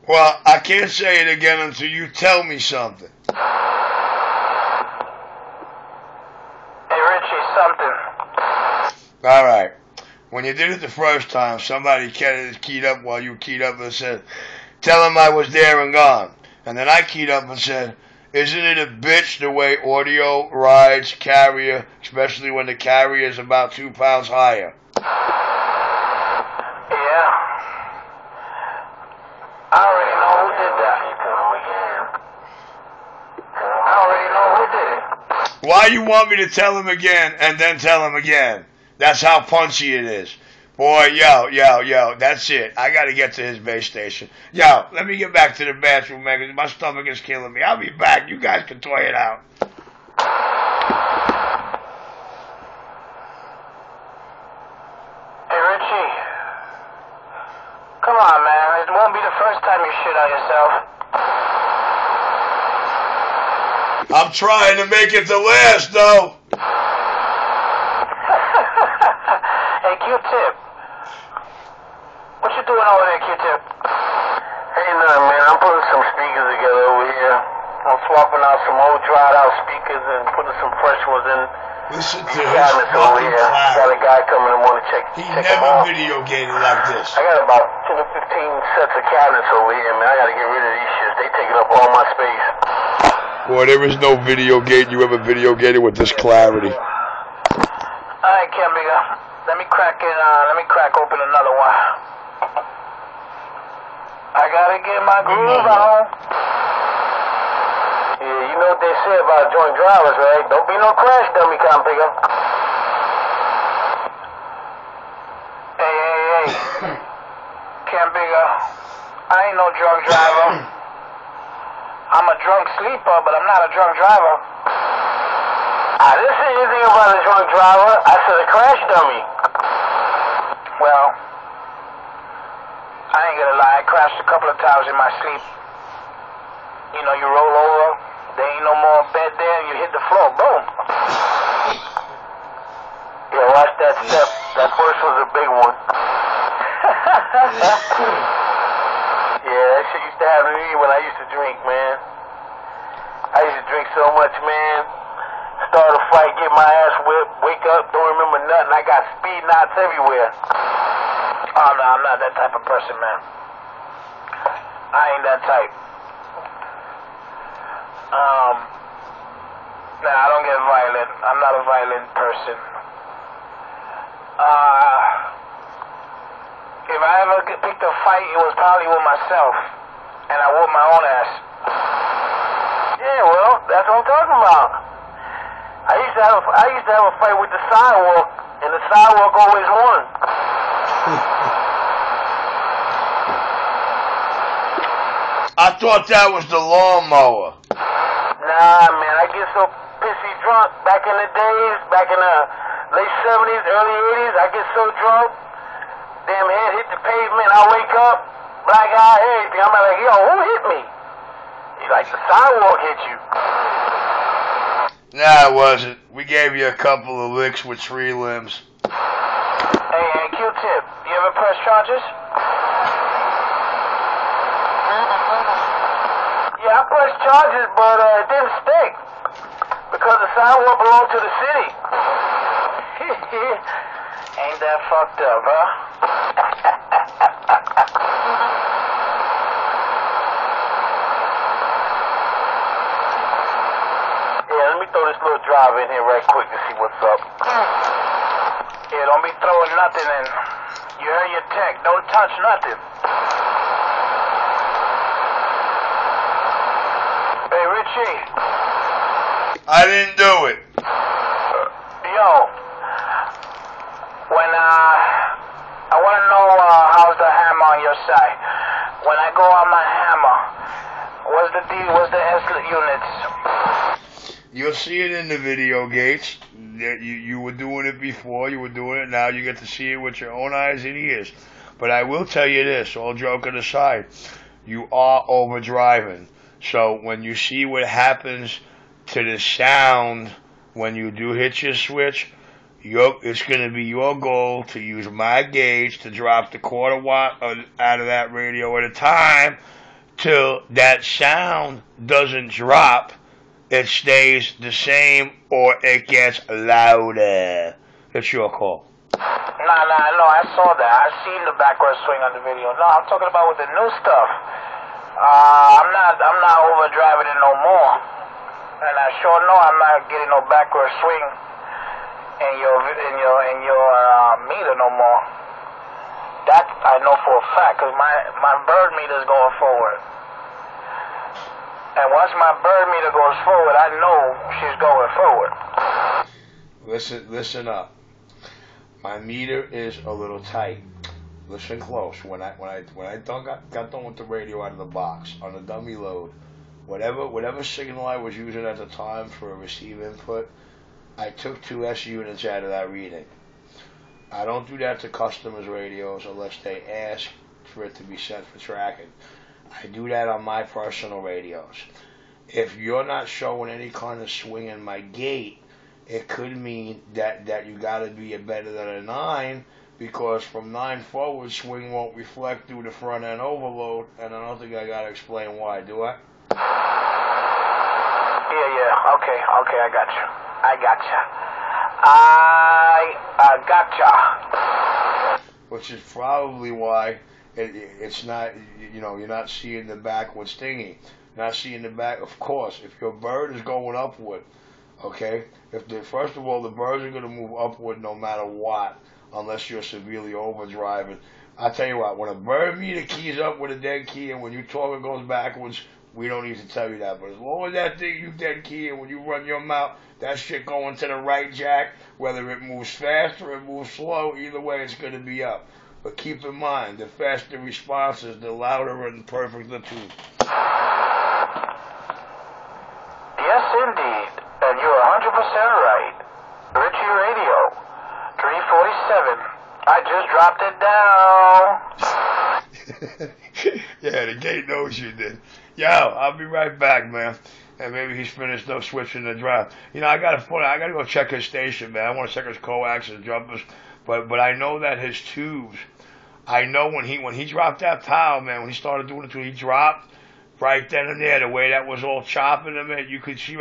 Well, I can't say it again until you tell me something. Hey, Richie, something. All right. When you did it the first time, somebody keyed up while you keyed up and said, tell him I was there and gone. And then I keyed up and said, isn't it a bitch the way audio rides carrier, especially when the carrier is about 2 pounds higher? Yeah. I already know who did that. I already know who did it. Why you want me to tell him again and then tell him again? That's how punchy it is. Boy, yo, that's it. I got to get to his base station. Yo, let me get back to the bathroom, man, because my stomach is killing me. I'll be back. You guys can toy it out. Hey, Richie. Come on, man. It won't be the first time you shit on yourself. I'm trying to make it the last, though. Hey, Q-Tip. What you doing over there, Q-Tip? Hey, nothing, man. I'm putting some speakers together over here. I'm swapping out some old dried-out speakers and putting some fresh ones in. Listen to These his cabinets over fucking here. clown. Got a guy coming in the morning to check He them never out. video gated like this. I got about 10 to 15 sets of cabinets over here, man. I got to get rid of these shits. They taking up all my space. Boy, there is no video gate you ever video gated with this clarity. All right, Cambiga. Let me crack open another one. I gotta get my groove on. Yeah, you know what they say about drunk drivers, right? Don't be no crash dummy, Cambiga. Hey. Cambiga, I ain't no drunk driver. I'm a drunk sleeper, but I'm not a drunk driver. I didn't say anything about a drunk driver. I said a crash dummy. Well, I ain't gonna lie. I crashed a couple of times in my sleep. You know, you roll over, there ain't no more bed there, you hit the floor, boom. Yeah, watch that step. That first was a big one. Yeah, that shit used to happen to me when I used to drink, man. I used to drink so much, man. Start a fight, get my ass whipped, wake up, don't remember nothing. I got speed knots everywhere. Oh, no, I'm not that type of person, man. I ain't that type. Nah, I don't get violent. I'm not a violent person. If I ever picked a fight, it was probably with myself. And I whooped my own ass. Yeah, well, that's what I'm talking about. I used to have a fight with the sidewalk, and the sidewalk always won. I thought that was the lawnmower. Nah, man, I get so pissy drunk. Back in the days, back in the late 70s, early 80s, I get so drunk, damn head hit the pavement, I wake up, black eye, everything. I'm like, yo, who hit me? He's like, the sidewalk hit you. Nah, it wasn't. We gave you a couple of licks with tree limbs. Hey, Q-Tip, you ever press charges? Yeah, I pressed charges, but it didn't stick. Because the sidewalk belonged to the city. Ain't that fucked up, huh? Yeah, let me throw this little drive in here right quick to see what's up. Yeah, don't be throwing nothing in. You heard your tech. Don't touch nothing. Hey, Richie. I didn't do it. Yo. When, I want to know, how's the hammer on your side? When I go on my hammer, what's the S units? You'll see it in the video gates. You were doing it before, you were doing it now, you get to see it with your own eyes and ears. But I will tell you this, all joking aside, you are overdriving. So when you see what happens to the sound when you do hit your switch, it's going to be your goal to use my gauge to drop the 1/4 watt out of that radio at a time till that sound doesn't drop. It stays the same or it gets louder. It's your call. Nah, no, I saw that. I seen the backward swing on the video. No, I'm talking about with the new stuff. I'm not overdriving it no more. And I sure know I'm not getting no backward swing in your meter no more. That I know for a fact, cause my bird meter's going forward. And once my bird meter goes forward, I know she's going forward. Listen up. My meter is a little tight. Listen close. When I got done with the radio out of the box on the dummy load, whatever signal I was using at the time for receive input, I took 2 S units out of that reading. I don't do that to customers' radios unless they ask for it to be sent for tracking. I do that on my personal radios. If you're not showing any kind of swing in my gate, it could mean that you got to be better than a 9, because from 9 forward, swing won't reflect through the front end overload, and I don't think I got to explain why, do I? Yeah, okay, I gotcha. Which is probably why it's not, you're not seeing the backward stingy. Not seeing the back, of course, if your bird is going upward, okay? First of all, the birds are going to move upward no matter what, unless you're severely overdriving. I tell you what, when a bird meter keys up with a dead key, and when you talk it goes backwards, we don't need to tell you that. But as long as that thing you dead key, and when you run your mouth, that shit going to the right jack, whether it moves fast or it moves slow, either way it's going to be up. But keep in mind, the faster response is, the louder and perfect the tune. Yes, indeed. And you're 100% right. Richie Radio, 347. I just dropped it down. Yeah, the gate knows you did. Yo, I'll be right back, man. And maybe he's finished up switching the drive. I gotta go check his station, man. I want to check his coax and jumpers. But I know that his tubes, I know when he dropped that power, man, when he started doing it, he dropped right then and there, the way that was all chopping him, you could see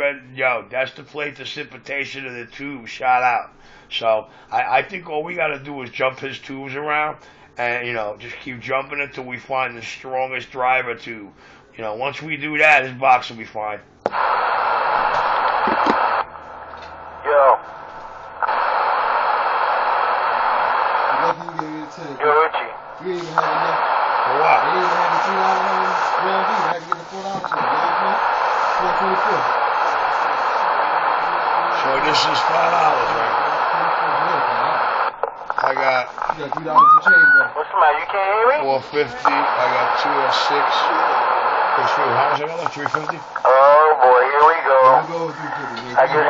that's the plate precipitation of the tube shot out. So I think all we gotta do is jump his tubes around, and just keep jumping until we find the strongest driver tube. Once we do that, his box will be fine. Yo, Richie. You didn't even have enough. For what? They didn't even have the $3 ground beef. I had to get the $4 shit. $4.24. So this is $5, right? I got. You got $3 and change, bro. What's the matter? You can't hear me? 450. I got 2 or 6. How much I got left? 350. Oh boy, here we go. Here we go with 350. I guess